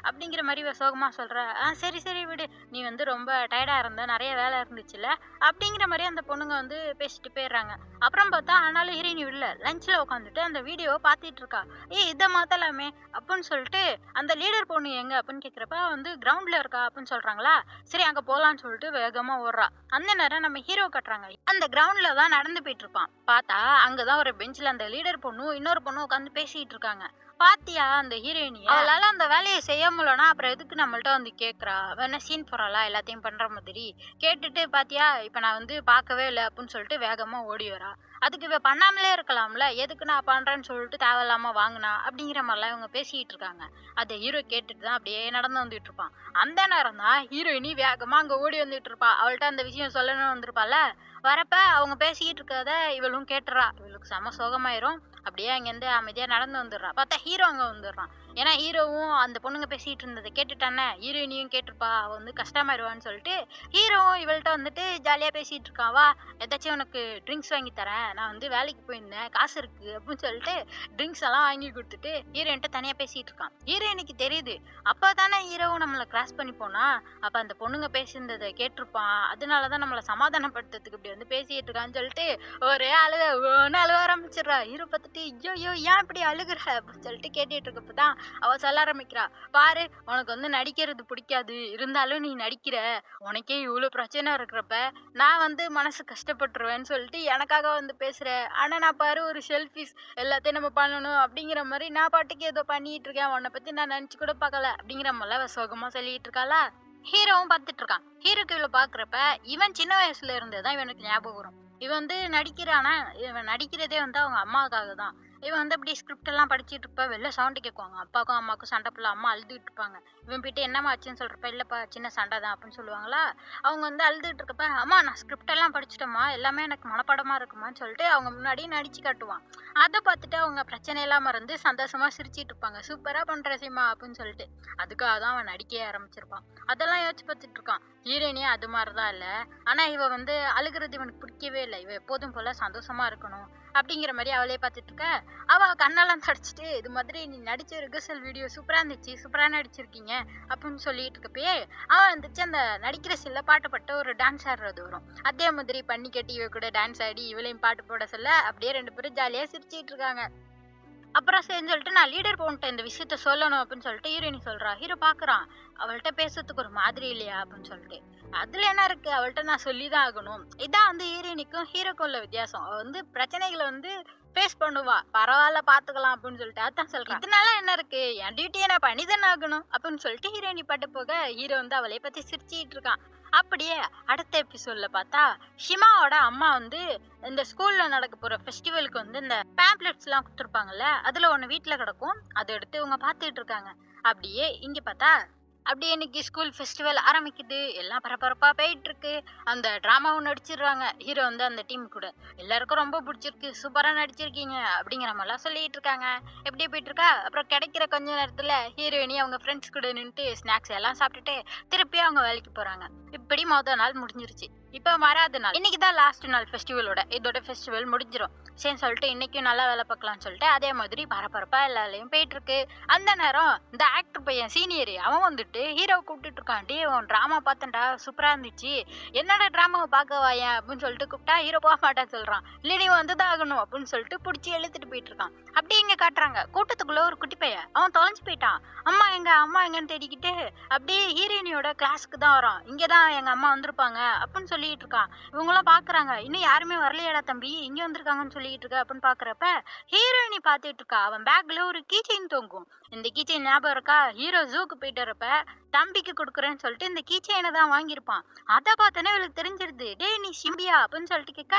அப்படிங்கிற மாதிரி இவ சோகமா சொல்ற. சரி சரி விடு, நீ வந்து ரொம்ப டயர்டா இருந்த, நிறைய வேலை இருந்துச்சுல அப்படிங்கிற மாதிரி அந்த பொண்ணுங்க வந்து பேசிட்டு போயிடுறாங்க. அப்புறம் பார்த்தா ஆனாலும் ஹீரோயினி விடல, லஞ்ச்ல உட்காந்துட்டு அந்த வீடியோவை பார்த்துட்டு இருக்கா. இதை மாத்தலாமே அப்படின்னு சொல்லிட்டு அந்த லீடர் பொண்ணு எங்க அப்படின்னு கேட்கிறப்ப வந்து கிரவுண்ட்ல இருக்கா அப்படின்னு சொல்றாங்களா. சரி அங்க போலான்னு சொல்லிட்டு வேகமா ஓடுறா. அந்த நேரம் நம்ம ஹீரோ கட்டுறாங்க அந்த கிரவுண்ட்ல தான் நடந்து போயிட்டு இருப்பான். பார்த்தா அங்கதான் ஒரு பெஞ்சில் அந்த லீடர் பொண்ணும் இன்னொரு பொண்ணும் உட்காந்து பேசிட்டு இருக்காங்க. பாத்தியா அந்த ஹீரோயினிய, அவளால அந்த வேலையை செய்ய முடியலன்னா அப்புறம் எதுக்கு நம்மள்ட்ட வந்து கேட்கறா, வேணா சீன் போறாளா எல்லாத்தையும் பண்ற மாதிரி கேட்டுட்டு, பாத்தியா இப்ப நான் வந்து பார்க்கவே இல்லை அப்படின்னு சொல்லிட்டு வேகமா ஓடி வரா. அதுக்கு இவ பண்ணாமலே இருக்கலாம்ல, எதுக்கு நான் பண்றேன்னு சொல்லிட்டு தேவையில்லாம வாங்கினா அப்படிங்கிற மாதிரிலாம் இவங்க பேசிட்டு இருக்காங்க. அதை ஹீரோ கேட்டுட்டு தான் அப்படியே நடந்து வந்துட்டு இருப்பான். அந்த நேரம் தான் ஹீரோயினி வேகமா அங்க ஓடி வந்துட்டு இருப்பா. அவள்கிட்ட அந்த விஷயம் சொல்லணும்னு வந்திருப்பால. வரப்ப அவங்க பேசிக்கிட்டு இருக்கிறத இவளும் கேட்டுறா. இவளுக்கு செம சோகமாயிரும். அப்படியே அங்கேருந்து அமைதியா நடந்து வந்துடுறா. பார்த்தா ஹீரோ அங்க வந்துடுறான். ஏன்னா ஹீரோவும் அந்த பொண்ணுங்க பேசிட்டு இருந்ததை கேட்டுட்டானே, ஹீரோயினியும் கேட்டிருப்பா, அவ வந்து கஷ்டமாயிருவான்னு சொல்லிட்டு ஹீரோவும் இவள்கிட்ட வந்துட்டு ஜாலியா பேசிட்டு இருக்கான். வா ஏதாச்சும் உனக்கு ட்ரிங்க்ஸ் வாங்கி தரேன், நான் வந்து வேலைக்கு போயிருந்தேன், காசு இருக்கு அப்படின்னு சொல்லிட்டு ட்ரிங்க்ஸ் எல்லாம் வாங்கி கொடுத்துட்டு ஹீரோயின்ட்ட தனியா பேசிட்டு இருக்கான். ஹீரோயினுக்கு தெரியுது அப்பதானே ஹீரோவும் நம்மளை கிராஸ் பண்ணி போனா, அப்ப அந்த பொண்ணுங்க பேசியிருந்ததை கேட்டிருப்பான். அதனாலதான் நம்மளை சமாதானப்படுத்துறதுக்கு இப்படி வந்து பேசிட்டு இருக்கான்னு சொல்லிட்டு ஒரே அழுக ஆரம்பிச்சிடுறா. ஹீரோ பார்த்துட்டு ஐயோ ஏன் இப்படி அழுகுற அப்படின்னு சொல்லிட்டு கேட்டுட்டு இருக்கப்பதான் அவ சொல்ல ஆரம்பிக்கிறா, பாரு உனக்கு வந்து நடிக்கிறது பிடிக்காது, இருந்தாலும் நீ நடிக்கிற, உனக்கே இவ்வளவு பிரச்சனை இருக்கிறப்ப நான் வந்து மனசு கஷ்டப்பட்டுருவேன்னு சொல்லிட்டு எனக்காக வந்து பேசுற, ஆனா நான் பாரு ஒரு செல்ஃபிஸ் எல்லாத்தையும் நம்ம பண்ணணும் அப்படிங்கிற மாதிரி நான் பாட்டுக்கு ஏதோ பண்ணிட்டு இருக்கேன், உன்னை பத்தி நான் நினைச்சு கூட பார்க்கல அப்படிங்கிற மாதிரிலாம் சோகமா சொல்லிட்டு இருக்காளா. ஹீரோவும் பார்த்துட்டு இருக்கான். ஹீரோக்கு இவ்வளவு பாக்குறப்ப இவன் சின்ன வயசுல இருந்தேதான் இவனுக்கு ஞாபகம் வரும். இவன் வந்து நடிக்கிறானா, இவன் நடிக்கிறதே வந்து அவங்க அம்மாவுக்காக தான். இவன் வந்து அப்படி ஸ்கிரிப்ட் எல்லாம் படிச்சுட்டு இருப்ப வெளில சவுண்டு கேட்குவாங்க. அப்பாவுக்கும் அம்மாவுக்கும் சண்டை போல அம்மா அழுதுகிட்டு இருப்பாங்க. இவன் போயிட்டு என்னம்மா ஆச்சுன்னு சொல்றப்ப, இல்லப்பா சின்ன சண்டை தான் அப்படின்னு சொல்லுவாங்களா. அவங்க வந்து அழுதுகிட்டு இருக்கப்ப, அம்மா நான் ஸ்கிரிப்ட் எல்லாம் படிச்சுட்டோமா, எல்லாமே எனக்கு மனப்பாடமா இருக்குமான்னு சொல்லிட்டு அவங்க முன்னாடி நடிச்சு காட்டுவான். அதை பார்த்துட்டு அவங்க பிரச்சனை எல்லாம் மறந்து சந்தோஷமா சிரிச்சிட்டு இருப்பாங்க. சூப்பரா பண்ற சீமா அப்படின்னு சொல்லிட்டு. அதுக்காக தான் அவன் நடிக்கவே ஆரம்பிச்சிருப்பான். அதெல்லாம் யோசிச்சு பார்த்துட்டு இருக்கான். ஹீரோயினே அது மாதிரிதான் இல்ல, ஆனா இவ வந்து அழுகிறது இவனுக்கு பிடிக்கவே இல்லை. இவ எப்போதும் போல சந்தோஷமா இருக்கணும் அப்படிங்கிற மாதிரி அவளே பார்த்துட்டு இருக்க. அவ கண்ணெல்லாம் தடிச்சிட்டு, இது மாதிரி நீ நடிச்ச ரிகர்சல் வீடியோ சூப்பரா இருந்துச்சு, சூப்பரா நடிச்சிருக்கீங்க அப்படின்னு சொல்லிட்டு இருக்கப்பயே அவன் வந்துச்சு அந்த நடிக்கிற சில பாட்டுப்பட்ட ஒரு டான்ஸ் ஆடுறது வரும். அதே மாதிரி பண்ணி கட்டி இவ கூட டான்ஸ் ஆடி இவளையும் பாட்டு போட சொல்ல அப்படியே 2 பேரும் ஜாலியா சிரிச்சிட்டு இருக்காங்க. அப்புறம் சரின்னு சொல்லிட்டு நான் லீடர் போன்ட்ட இந்த விஷயத்த சொல்லணும் அப்படின்னு சொல்லிட்டு ஹீரோயினி சொல்றா. ஹீரோ பாக்குறான், அவள்கிட்ட பேசுறதுக்கு ஒரு மாதிரி இல்லையா அப்படின்னு சொல்லிட்டு. அதுல என்ன இருக்கு, அவள்கிட்ட நான் சொல்லிதான் ஆகணும். இதான் வந்து ஹீரோயினிக்கும் ஹீரோக்கும் உள்ள வித்தியாசம். அவ வந்து பிரச்சனைகளை வந்து ஃபேஸ் பண்ணுவா. பரவால்ல பாத்துக்கலாம் அப்படின்னு சொல்லிட்டு அதான் சொல்றான். இதனால என்ன இருக்கு, என் டியூட்டியை நான் பண்ணிதானே ஆகணும் அப்படின்னு சொல்லிட்டு ஹீரோயினி பாட்டு போக ஹீரோ வந்து அவளை பத்தி சிரிச்சிட்டு இருக்கான். அப்படியே அடுத்த எபிசோட்ல பார்த்தா ஷிமாவோட அம்மா வந்து இந்த ஸ்கூல்ல நடக்க போற ஃபெஸ்டிவலுக்கு வந்து இந்த பேம்ப்ளெட்ஸ் எல்லாம் கொடுத்துருப்பாங்கல்ல, அதுல ஒண்ணு வீட்டுல கிடக்கும், அதை எடுத்து இவங்க பார்த்துட்டு இருக்காங்க. அப்படியே இங்க பார்த்தா அப்படியே இன்னைக்கு ஸ்கூல் ஃபெஸ்டிவல் ஆரம்பிக்குது, எல்லாம் பரபரப்பா போயிட்டு இருக்கு. அந்த டிராமாவும் நடிச்சிடுறாங்க ஹீரோ வந்து அந்த டீம் கூட. எல்லாருக்கும் ரொம்ப பிடிச்சிருக்கு, சூப்பரா நடிச்சிருக்கீங்க அப்படிங்கிற மாதிரிலாம் சொல்லிட்டு இருக்காங்க. எப்படி போயிட்டு இருக்கா. அப்புறம் கிடைக்கிற கொஞ்ச நேரத்துல ஹீரோயினி அவங்க ஃப்ரெண்ட்ஸ் கூட நின்றுட்டு ஸ்நாக்ஸ் எல்லாம் சாப்பிட்டுட்டு திருப்பி அவங்க வேலைக்கு போறாங்க. இப்படி மொதல் நாள் முடிஞ்சிருச்சு. இப்போ மறாத நாள் இன்னைக்கு தான் லாஸ்ட் நாள் ஃபெஸ்டிவலோட. இதோட ஃபெஸ்டிவல் முடிஞ்சிடும் சரி சொல்லிட்டு இன்னைக்கும் நல்லா வேலை பார்க்கலாம்னு சொல்லிட்டு அதே மாதிரி பரபரப்பா எல்லாரையும் போயிட்டு இருக்கு. அந்த நேரம் இந்த ஆக்டர் பையன் சீனியர் அவன் வந்துட்டு ஹீரோவை கூப்பிட்டு இருக்கான். டே உன் ட்ராமா பார்த்தேன்டா, சூப்பரா இருந்துச்சு, என்னோட ட்ராமாவை பார்க்க வாயேன் அப்படின்னு சொல்லிட்டு கூப்பிட்டா ஹீரோ போக மாட்டான்னு சொல்றான். இல்லை நீ வந்துதான் ஆகணும் அப்படின்னு சொல்லிட்டு பிடிச்சி இழுத்துட்டு போயிட்டு இருக்கான். அப்படியே இங்க காட்டுறாங்க கூட்டத்துக்குள்ள ஒரு குட்டி பையன், அவன் தொலைஞ்சு போயிட்டான். அம்மா எங்கன்னு தேடிக்கிட்டு அப்படியே ஹீரோயினியோட கிளாஸுக்கு தான் வரான். இங்கதான் எங்க அம்மா வந்திருப்பாங்க அப்படின்னு சொல்லிட்டு இருக்கான். இவங்களாம் பாக்குறாங்க, இன்னும் யாருமே வரலையாடா தம்பி, இங்க வந்திருக்காங்கன்னு சொல்லிட்டு இருக்க அப்படின்னு பாக்குறப்ப ஹீரோயினி பாத்துட்டு இருக்கா. அவன் பேக்ல ஒரு கீச்செயின் தொங்கும். இந்த கீச்செயின் ஞாபகம் இருக்கா, ஹீரோ ஜூக்கு போயிட்டு வரப்ப தம்பிக்கு கொடுக்குறேன்னு சொல்லிட்டு இந்த கீச்செயினை தான் வாங்கியிருப்பான். அதை பார்த்தோன்னே இவளுக்கு தெரிஞ்சிருது. டேய் நீ சிம்பியா அப்படின்னு சொல்லிட்டு கேட்க,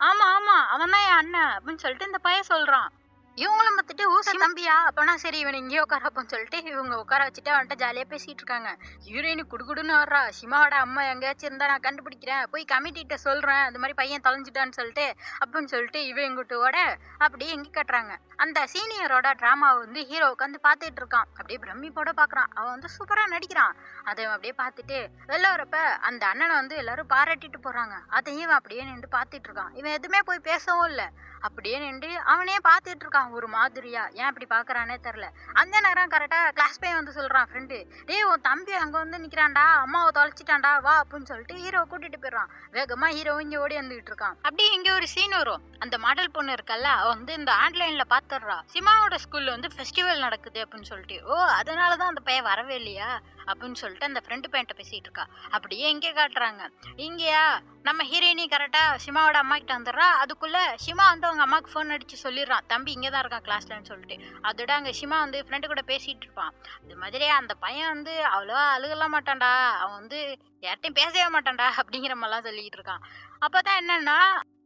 ஆமா ஆமா அவன் தான் என் அண்ணன் அப்படின்னு சொல்லிட்டு இந்த பையன் சொல்றான். இவங்களும் பார்த்துட்டு ஊச தம்பியா அப்பனா சரி இவனை இங்கேயே உட்காரப்போன்னு சொல்லிட்டு இவங்க உட்கார வச்சுட்டு அவன்கிட்ட ஜாலியாக பேசிட்டு இருக்காங்க. ஹீரோயினி குடுகுடுன்னு வர்றா. ஷிமாவோட அம்மா எங்கேயாச்சும் இருந்தா நான் கண்டுபிடிக்கிறேன், போய் கமிட்டிகிட்ட சொல்றேன் இந்த மாதிரி பையன் தொலைஞ்சிட்டான்னு சொல்லிட்டு அப்படின்னு சொல்லிட்டு இவன் எங்கிட்டோட அப்படியே எங்கே கட்டுறாங்க. அந்த சீனியரோட ட்ராமாவை வந்து ஹீரோ உட்காந்து பார்த்துட்டு இருக்கான். அப்படியே பிரமிப்போட பார்க்குறான். அவன் வந்து சூப்பராக நடிக்கிறான். அதை அப்படியே பார்த்துட்டு வெளில வரப்ப அந்த அண்ணனை வந்து எல்லாரும் பாராட்டிட்டு போறாங்க. அதையும் இவன் அப்படியே நின்று பார்த்துட்டு இருக்கான். இவன் எதுவுமே போய் பேசவும் இல்லை, அப்படியே நின்று அவனே பார்த்துட்டு இருக்கான் ஒரு மாதிரியா. ஏன் அப்படி பாக்குறானே தெரியல. அந்த நேரம் கரெக்டா கிளாஸ் பையன் வந்து சொல்றான் ஃப்ரெண்டு, டேய் உன் தம்பி அங்க வந்து நிக்கிறான்டா, அம்மாவை தொலைச்சிட்டான்டா வா அப்படின்னு சொல்லிட்டு ஹீரோவை கூட்டிட்டு போயிடுறான். வேகமா ஹீரோ இங்க ஓடி வந்துகிட்டு இருக்கான். அப்படியே இங்க ஒரு சீன் வரும். அந்த மாடல் பொண்ணு இருக்கல்ல, அவ வந்து இந்த ஆன்லைன்ல பாத்துடுறா, சிமாவோட ஸ்கூல்ல வந்து ஃபெஸ்டிவல் நடக்குது அப்படின்னு சொல்லிட்டு. ஓ அதனாலதான் அந்த பையன் வரவே இல்லையா அப்படின்னு சொல்லிட்டு அந்த ஃப்ரெண்டு பையன்ட்ட பேசிட்டு இருக்கா. அப்படியே இங்கே காட்டுறாங்க. இங்கேயா நம்ம ஹீரோயினி கரெக்டா சிமாவோட அம்மா கிட்ட வந்துடுறா. அதுக்குள்ள சிமா வந்து அவங்க அம்மாவுக்கு ஃபோன் அடிச்சு சொல்லிடுறான், தம்பி இங்கே தான் இருக்கான் கிளாஸ்லன்னு சொல்லிட்டு. அதோட அங்கே சிமா வந்து ஃப்ரெண்டு கூட பேசிட்டு இருப்பான். இது மாதிரி அந்த பையன் வந்து அவ்வளோவா அழுகலாம் மாட்டான்டா, அவன் வந்து யார்ட்டையும் பேசவே மாட்டான்டா அப்படிங்கிற மாதிரிலாம் சொல்லிக்கிட்டு இருக்கான். அப்போதான் என்னன்னா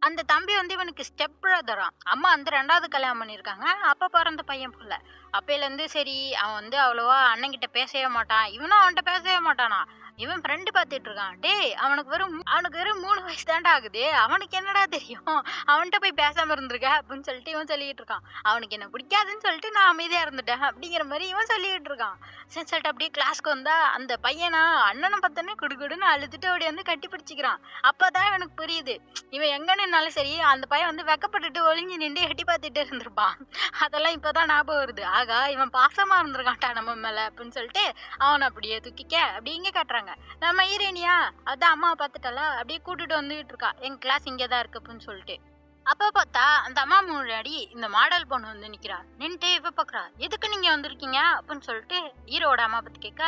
அந்த தம்பி வந்து இவனுக்கு ஸ்டெப் பிரதரா, அம்மா வந்து 2வது கல்யாணம் பண்ணியிருக்காங்க. அப்போ பிறந்த பையன் போல. அப்பையிலேருந்து சரி அவன் வந்து அவ்வளோவா அண்ணன்கிட்ட பேசவே மாட்டான், இவனும் அவன்கிட்ட பேசவே மாட்டானா. இவன் ஃப்ரெண்டு பார்த்துட்டு இருக்கான். டேய் அவனுக்கு வெறும் 3 வயசு தாண்டா ஆகுது, அவனுக்கு என்னடா தெரியும், அவன்கிட்ட போய் பேசாம இருந்திருக்க அப்படின்னு சொல்லிட்டு இவன் சொல்லிட்டு இருக்கான். அவனுக்கு என்ன பிடிக்காதுன்னு சொல்லிட்டு நான் அமைதியா இருந்துட்டேன் அப்படிங்கிற மாதிரி இவன் சொல்லிட்டு இருக்கான். சரி சொல்லிட்டு அப்படியே கிளாஸ்க்கு வந்தா அந்த பையனா அண்ணனை பார்த்தோன்னே குடுகுடுன்னு அழுதுட்டு அப்படி வந்து கட்டி பிடிச்சிக்கிறான். அப்பதான் இவனுக்கு புரியுது, இவன் எங்க நின்னாலும் சரி அந்த பையன் வந்து வெக்கப்பட்டுட்டு ஒளிஞ்சு நின்று எட்டி பார்த்துட்டு இருந்திருப்பான். அதெல்லாம் இப்பதான் ஞாபகம் வருது. ஆகா இவன் பாசமா இருந்திருக்கான்டா நம்ம மேல அப்படின்னு சொல்லிட்டு அவனை அப்படியே தூக்கிக்க அப்படி இங்க காட்டுறாங்க. நம்ம ஹீரோயினியா அதான் அம்மாவை பார்த்துட்டால அப்படியே கூட்டிட்டு வந்துட்டு இருக்கா, எங்க கிளாஸ் இங்கேதான் இருக்கு அப்படின்னு சொல்லிட்டு. அப்ப பார்த்தா அந்த அம்மா முன்னாடி இந்த மாடல் பொண்ணு வந்து நிக்கிறா. நின்ட்டு இவ பாக்குறா, எதுக்கு நீங்க வந்திருக்கீங்க அப்படின்னு சொல்லிட்டு ஹீரோட அம்மா பத்தி கேட்க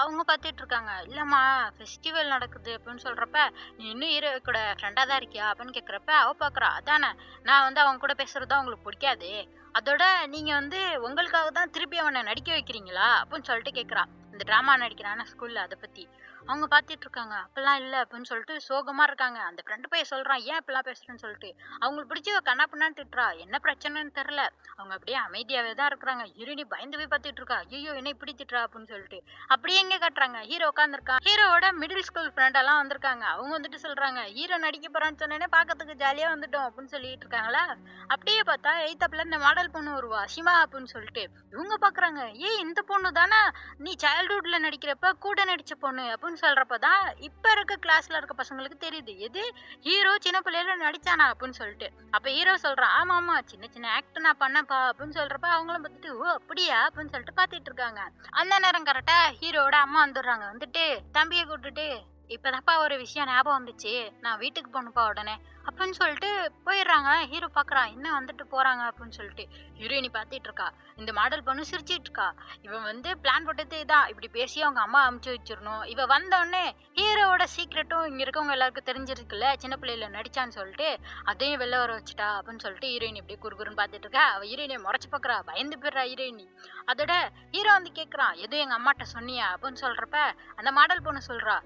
அவங்க பார்த்துட்டு இருக்காங்க. இல்லம்மா ஃபெஸ்டிவல் நடக்குது அப்படின்னு சொல்றப்ப, நீ இன்னும் ஹீரோ கூட ஃப்ரெண்டா தான் இருக்கியா அப்படின்னு கேட்குறப்ப அவ பாக்குறா, அதானே நான் வந்து அவங்க கூட பேசுறதா உங்களுக்கு பிடிக்காது, அதோட நீங்க வந்து உங்களுக்காக தான் திருப்பி அவனை நடிக்க வைக்கிறீங்களா அப்படின்னு சொல்லிட்டு கேட்குறா. இந்த ட்ராமா நடிக்கிறான ஸ்கூல்ல அதை பத்தி அவங்க பார்த்துட்டு இருக்காங்க. அப்பெல்லாம் இல்லை அப்படின்னு சொல்லிட்டு சோகமா இருக்காங்க. அந்த ஃப்ரெண்டு பையன் சொல்றான், ஏன் இப்பெல்லாம் பேசுறேன்னு சொல்லிட்டு. அவங்களுக்கு பிடிச்சி கண்ணா பண்ணான்னு திட்டுறா, என்ன பிரச்சனைன்னு தெரியல. அவங்க அப்படியே அமைதியாவே தான் இருக்கிறாங்க. ஹீரோயினி பயந்து போய் பார்த்துட்டு இருக்கா, ஐயோ என்ன இப்படி திட்டுறா அப்படின்னு சொல்லிட்டு. அப்படியே எங்க காட்டுறாங்க, ஹீரோ உட்காந்துருக்கான். ஹீரோவோட மிடில் ஸ்கூல் ஃப்ரெண்ட் எல்லாம் வந்திருக்காங்க. அவங்க வந்துட்டு சொல்றாங்க, ஹீரோ நடிக்க போறான்னு சொன்னேனே பார்க்கறதுக்கு ஜாலியா வந்துட்டோம் அப்படின்னு சொல்லிட்டு இருக்காங்களா. அப்படியே பார்த்தா எய்தாப்புல இந்த மாடல் பொண்ணு வருவா, சிமா அப்படின்னு சொல்லிட்டு. இவங்க பாக்குறாங்க, ஏய் இந்த பொண்ணு தானே நீ சைல்ட்ஹுட்ல நடிக்கிறப்ப கூட நடிச்ச பொண்ணு அப்படின்னு சொல்றப்பதான் இப்ப இருக்க கிளாஸ்ல இருக்க பசங்களுக்கு தெரியுது, எது ஹீரோ சின்ன பிள்ளையில நடிச்சானா அப்படின்னு சொல்லிட்டு. அப்ப ஹீரோ சொல்றான், ஆமா ஆமா சின்ன சின்ன ஆக்ட் நான் பண்ணப்பா அப்படின்னு சொல்றப்ப அவங்களும் பார்த்துட்டு ஓ அப்படியா அப்படின்னு சொல்லிட்டு பாத்துட்டு இருக்காங்க. அந்த நேரம் கரெக்டா ஹீரோட அம்மா வந்துடுறாங்க. வந்துட்டு தம்பியை கூப்பிட்டுட்டு, இப்பதான்ப்பா ஒரு விஷயம் ஞாபகம் வந்துச்சு. நான் வீட்டுக்கு போகணும்ப்பா உடனே. அப்படின்னு சொல்லிட்டு போயிடுறாங்க. ஹீரோ பார்க்குறான். என்ன வந்துட்டு போறாங்க அப்படின்னு சொல்லிட்டு. ஹீரோயினி பார்த்துட்டு இருக்கா. இந்த மாடல் பொண்ணு சிரிச்சிட்டு இருக்கா. இவன் வந்து பிளான் போட்டதே இதான். இப்படி பேசி அவங்க அம்மா அமுச்சு வச்சிரணும். இவ வந்தோடனே ஹீரோவோட சீக்ரெட்டும் இங்க இருக்கவங்க எல்லாருக்கும் தெரிஞ்சிருக்குல்ல. சின்ன பிள்ளையில நடிச்சான்னு சொல்லிட்டு அதையும் வெளில வர வச்சுட்டா அப்படின்னு சொல்லிட்டு ஹீரோயினி இப்படி குறுகுறுன்னு பார்த்துட்டு இருக்கா. அவ ஹீரோயினியை முறைச்சு பார்க்குறா. பயந்து போயிடுறா ஹீரோயினி. அதோட ஹீரோ வந்து கேட்குறான். எதுவும் எங்க அம்மாட்ட சொன்னியா அப்படின்னு சொல்றப்ப அந்த மாடல் பொண்ணு சொல்றா.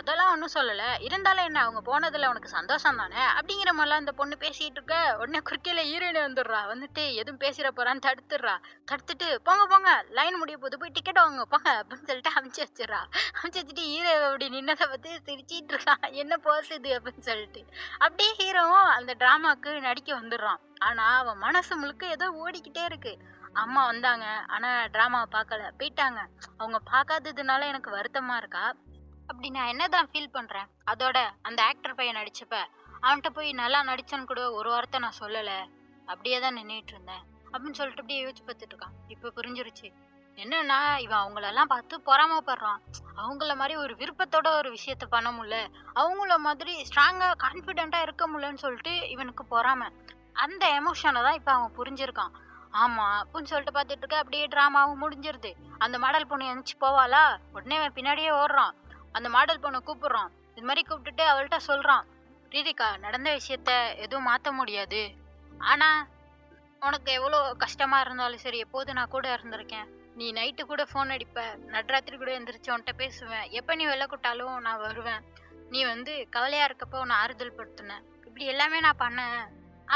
அதெல்லாம் ஒன்றும் சொல்லலை. இருந்தாலும் என்ன அவங்க போனதில் உனக்கு சந்தோஷம் தானே அப்படிங்கிற மாதிரிலாம் இந்த பொண்ணு பேசிகிட்டு இருக்க. உடனே குறுக்கையில் ஹீரோயினி வந்துடுறா. வந்துட்டு எதுவும் பேசிட போகிறான்னு தடுத்துடுறா. தடுத்துட்டு போங்க போங்க லைன் முடிய போது போய் டிக்கெட் வாங்க போங்க அப்படின்னு சொல்லிட்டு அமுச்சு வச்சிடறா. அமுச்சு வச்சுட்டு ஹீரோ அப்படி நின்னதை பற்றி சிரிச்சிட்டு இருக்கான். என்ன போஸ் இது அப்படின்னு சொல்லிட்டு. அப்படியே ஹீரோவும் அந்த ட்ராமாவுக்கு நடிக்க வந்துடுறான். ஆனால் அவன் மனசு முழுக்க ஏதோ ஓடிக்கிட்டே இருக்கு. அம்மா வந்தாங்க ஆனால் ட்ராமாவை பார்க்கல போயிட்டாங்க. அவங்க பார்க்காததுனால எனக்கு வருத்தமாக இருக்கா. அப்படி நான் என்னதான் ஃபீல் பண்றேன். அதோட அந்த ஆக்டர் பையன் நடிச்சப்ப அவன்கிட்ட போய் நல்லா நடிச்சேன்னு கூட ஒரு வார்த்தை நான் சொல்லலை. அப்படியே தான் நின்றுட்டு இருந்தேன் அப்படின்னு சொல்லிட்டு அப்படியே யோசிச்சு பார்த்துட்டு இருக்கான். இப்போ புரிஞ்சிருச்சு. என்னன்னா இவன் அவங்களெல்லாம் பார்த்து பொறாமப்படுறான். அவங்கள மாதிரி ஒரு விருப்பத்தோட ஒரு விஷயத்த பண்ண முடியல, அவங்கள மாதிரி ஸ்ட்ராங்கா கான்ஃபிடென்ட்டா இருக்க முடியலன்னு சொல்லிட்டு இவனுக்கு பொறாம. அந்த எமோஷனை தான் இப்போ அவன் புரிஞ்சிருக்கான். ஆமா அப்படின்னு சொல்லிட்டு பார்த்துட்டு இருக்க. அப்படியே ட்ராமாவும் முடிஞ்சிருது. அந்த மாடல் பொண்ணு எழுந்துச்சு போவாளா. உடனே அவன் பின்னாடியே ஓடுறான். அந்த மாடல் பொண்ணை கூப்பிடுறான். இது மாதிரி கூப்பிட்டுட்டு அவள்கிட்ட சொல்றான். ரீதிகா நடந்த விஷயத்த எதுவும் மாற்ற முடியாது. ஆனா உனக்கு எவ்வளோ கஷ்டமா இருந்தாலும் சரி, எப்போது நான் கூட இருந்திருக்கேன். நீ நைட்டு கூட ஃபோன் அடிப்ப, நடுராத்திரி கூட எந்திரிச்சு உன்கிட்ட பேசுவேன். எப்போ நீ வெளில கூட்டாலும் நான் வருவேன். நீ வந்து கவலையா இருக்கப்போ உன்னை ஆறுதல் படுத்தினேன். இப்படி எல்லாமே நான் பண்ணேன்.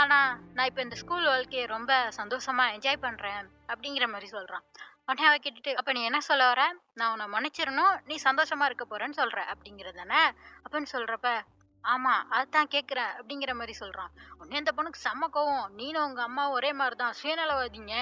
ஆனா நான் இப்போ இந்த ஸ்கூல் வாழ்க்கையை ரொம்ப சந்தோஷமா என்ஜாய் பண்றேன் அப்படிங்கிற மாதிரி சொல்றான். உடனே அவ கேட்டுட்டு அப்ப நீ என்ன சொல்ல வர? நான் உன்னை மன்னிச்சிடணும், நீ சந்தோஷமா இருக்க போறேன்னு சொல்ற அப்படிங்கிறது தானே அப்படின்னு சொல்றப்ப ஆமா அதுதான் கேட்குறேன் அப்படிங்கிற மாதிரி சொல்றான். உடனே இந்த பொண்ணுக்கு செம்ம கோவம். நீனும் உங்க அம்மா ஒரே மாதிரி தான் சுயநலவாதிங்க,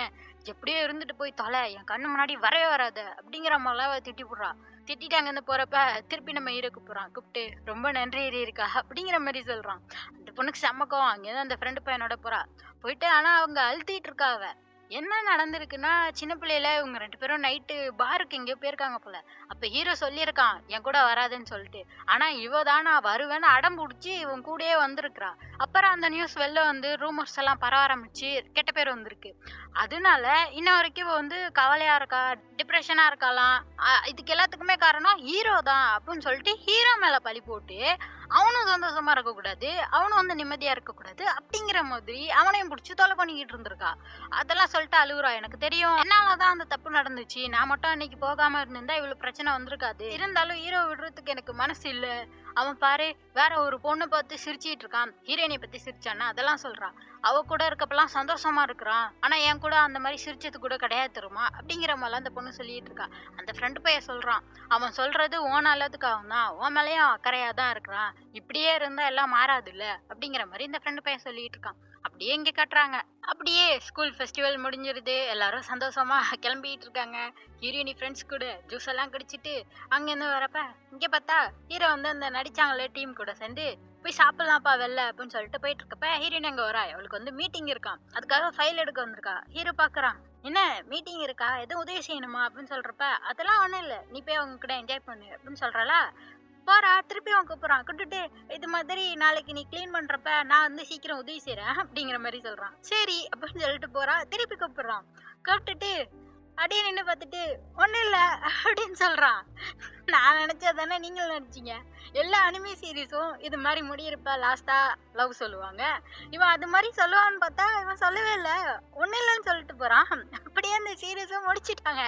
எப்படியோ இருந்துட்டு போய் தொலை, என் கண்ணு முன்னாடி வரவே வராத அப்படிங்கிற மாதிரிலாம் அவ திட்டி போடுறா. திட்டிட்டு அங்கேருந்து போறப்ப திருப்பி நம்ம ஹீரோ கூப்பிடுறான். கூப்பிட்டு ரொம்ப நன்றி இருக்கா அப்படிங்கிற மாதிரி சொல்றான். அந்த பொண்ணுக்கு செம்ம கோவம். அங்கேருந்து அந்த ஃப்ரெண்டு பையனோட போறா. போயிட்டு ஆனா அவங்க அழுத்திட்டு இருக்கா. அவ என்ன நடந்திருக்குன்னா சின்ன பிள்ளையில இவங்க 2 பேரும் நைட்டு பாருக்கு எங்கேயோ போயிருக்காங்க போல. அப்ப ஹீரோ சொல்லியிருக்கான் என் கூட வராதுன்னு சொல்லிட்டு. ஆனா இவ தான் நான் வருவேன்னு அடம் பிடிச்சி இவன் கூடயே வந்திருக்கிறா. அப்புறம் அந்த நியூஸ் வெளில வந்து ரூமர்ஸ் எல்லாம் பரவ ஆரம்பிச்சு கெட்ட பேர் வந்திருக்கு. அதனால இன்ன வரைக்கும் இவ வந்து கவலையா இருக்கா, டிப்ரெஷனா இருக்கலாம். இதுக்கு எல்லாத்துக்குமே காரணம் ஹீரோ தான் அப்படின்னு சொல்லிட்டு ஹீரோ மேல பழி போட்டு அவனும் சந்தோஷமா இருக்கக்கூடாது, அவனும் வந்து நிம்மதியா இருக்கக்கூடாது அப்படிங்கிற மாதிரி அவனையும் பிடிச்சி தொலை பண்ணிக்கிட்டு இருந்திருக்கா. அதெல்லாம் சொல்லிட்டு அழுகுறா. எனக்கு தெரியும் என்னாலதான் அந்த தப்பு நடந்துச்சு, நான் மட்டும் அன்னைக்கு போகாம இருந்திருந்தா இவ்வளவு பிரச்சனை வந்திருக்காது. இருந்தாலும் ஹீரோ விடுறதுக்கு எனக்கு மனசு இல்ல. அவன் பாரு வேற ஒரு பொண்ணை பார்த்து சிரிச்சிட்டு இருக்கான், ஹீரோயினை பத்தி சிரிச்சான்னா அதெல்லாம் சொல்றான். அவ கூட இருக்கப்பெல்லாம் சந்தோஷமா இருக்கிறான், ஆனா என் கூட அந்த மாதிரி சிரிச்சது கூட கிடையாது தெரியுமா அப்படிங்கிற மாதிரிலாம் அந்த பொண்ணு சொல்லிட்டு இருக்கா. அந்த ஃப்ரெண்டு பையன் சொல்றான். அவன் சொல்றது ஓ நல்லதுக்காக தான், உன் மேலேயும் அக்கறையா தான் இருக்கிறான், இப்படியே இருந்தா எல்லாம் மாறாது இல்ல அப்படிங்கிற மாதிரி இந்த ஃப்ரெண்டு பையன் சொல்லிட்டு இருக்கான். அப்படியே இங்க கட்டுறாங்க. அப்படியே ஸ்கூல் ஃபெஸ்டிவல் முடிஞ்சிருது. எல்லாரும் சந்தோஷமா கிளம்பிட்டு இருக்காங்க. ஹீரோயினி ஃப்ரெண்ட்ஸ் கூட ஜூஸ் எல்லாம் குடிச்சிட்டு அங்கேருந்து வரப்ப இங்கே பார்த்தா ஹீரோ வந்து அந்த நடிச்சாங்களே டீம் கூட சேர்ந்து போய் சாப்பிடலாம்ப்பா வெளில அப்படின்னு சொல்லிட்டு போயிட்டு இருக்கப்ப ஹீரோயின் அங்கே வரா. அவளுக்கு வந்து மீட்டிங் இருக்கான், அதுக்காக ஃபைல் எடுக்க வந்திருக்கா. ஹீரோ பார்க்குறான். என்ன மீட்டிங் இருக்கா, எதுவும் உதவி செய்யணுமா அப்படின்னு சொல்றப்ப அதெல்லாம் ஒன்றும் இல்லை, நீ போய் அவங்க கூட என்ஜாய் பண்ணு அப்படின்னு சொல்றாளா. போறா. திருப்பி அவன் கூப்பிட்றான். கூப்பிட்டுட்டு இது மாதிரி நாளைக்கு நீ கிளீன் பண்றப்ப நான் வந்து சீக்கிரம் உதவி செய்யறேன் அப்படிங்கிற மாதிரி சொல்றான். சரி அப்படின்னு சொல்லிட்டு போறா. திருப்பி கூப்பிடுறான். கூப்பிட்டுட்டு அப்படியே நின்று பார்த்துட்டு ஒன்றும் இல்லை அப்படின்னு சொல்றான். நான் நினைச்சா தானே நீங்களும் நினைச்சீங்க. எல்லா அனிமே சீரீஸும் இது மாதிரி முடியிருப்ப லாஸ்டா லவ் சொல்லுவாங்க. இவன் அது மாதிரி சொல்லுவான்னு பார்த்தா இவன் சொல்லவே இல்லை, ஒன்றும் இல்லைன்னு சொல்லிட்டு போறான். அப்படியே அந்த சீரீஸும் முடிச்சிட்டாங்க.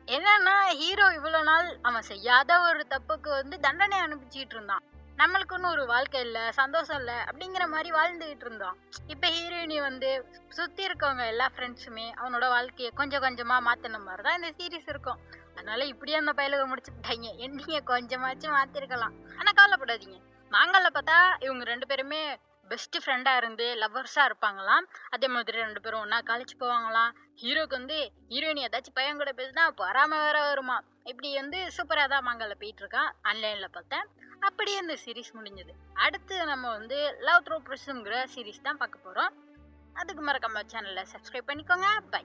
என்னன்னா ஹீரோ இவ்வளவு நாள் அவன் செய்யாத ஒரு தப்புக்கு வந்து தண்டனை அனுப்பிச்சிட்டு இருந்தான். நம்மளுக்குன்னு ஒரு வாழ்க்கை இல்ல, சந்தோஷம் இல்ல அப்படிங்கிற மாதிரி வாழ்ந்துகிட்டு இருந்தோம். இப்ப ஹீரோயினி வந்து சுத்தி இருக்கவங்க எல்லா ஃப்ரெண்ட்ஸுமே அவனோட வாழ்க்கையை கொஞ்சம் கொஞ்சமா மாத்தின மாதிரிதான் இந்த சீரீஸ் இருக்கும். அதனால இப்படியே அந்த பயலுக முடிச்சுட்டாங்க. என்னைய கொஞ்சமாச்சும் மாத்திருக்கலாம். ஆனா கவலைப்படாதீங்க, மாங்கல்ல பார்த்தா இவங்க 2 பேருமே பெஸ்ட் ஃப்ரெண்டா இருந்து லவ்வர்ஸா இருப்பாங்களாம். அதே மாதிரி 2 பேரும் ஒன்னா காலேஜ் போவாங்களாம். ஹீரோக்கு வந்து ஹீரோயின் ஏதாச்சும் பையன் கூட பேசினா பொறாம வேற வருமா. இப்படி வந்து சூப்பரா தான் மாங்கல்ல போயிட்டு இருக்கான். ஆன்லைன்ல பார்த்தேன். அப்படியே இந்த சீரீஸ் முடிஞ்சது. அடுத்து நம்ம வந்து லவ் த்ரூ பிரிசம்ங்கிற சீரீஸ் தான் பார்க்க போறோம். அதுக்கு மறக்காம சேனலை சப்ஸ்கிரைப் பண்ணிக்கோங்க. பை.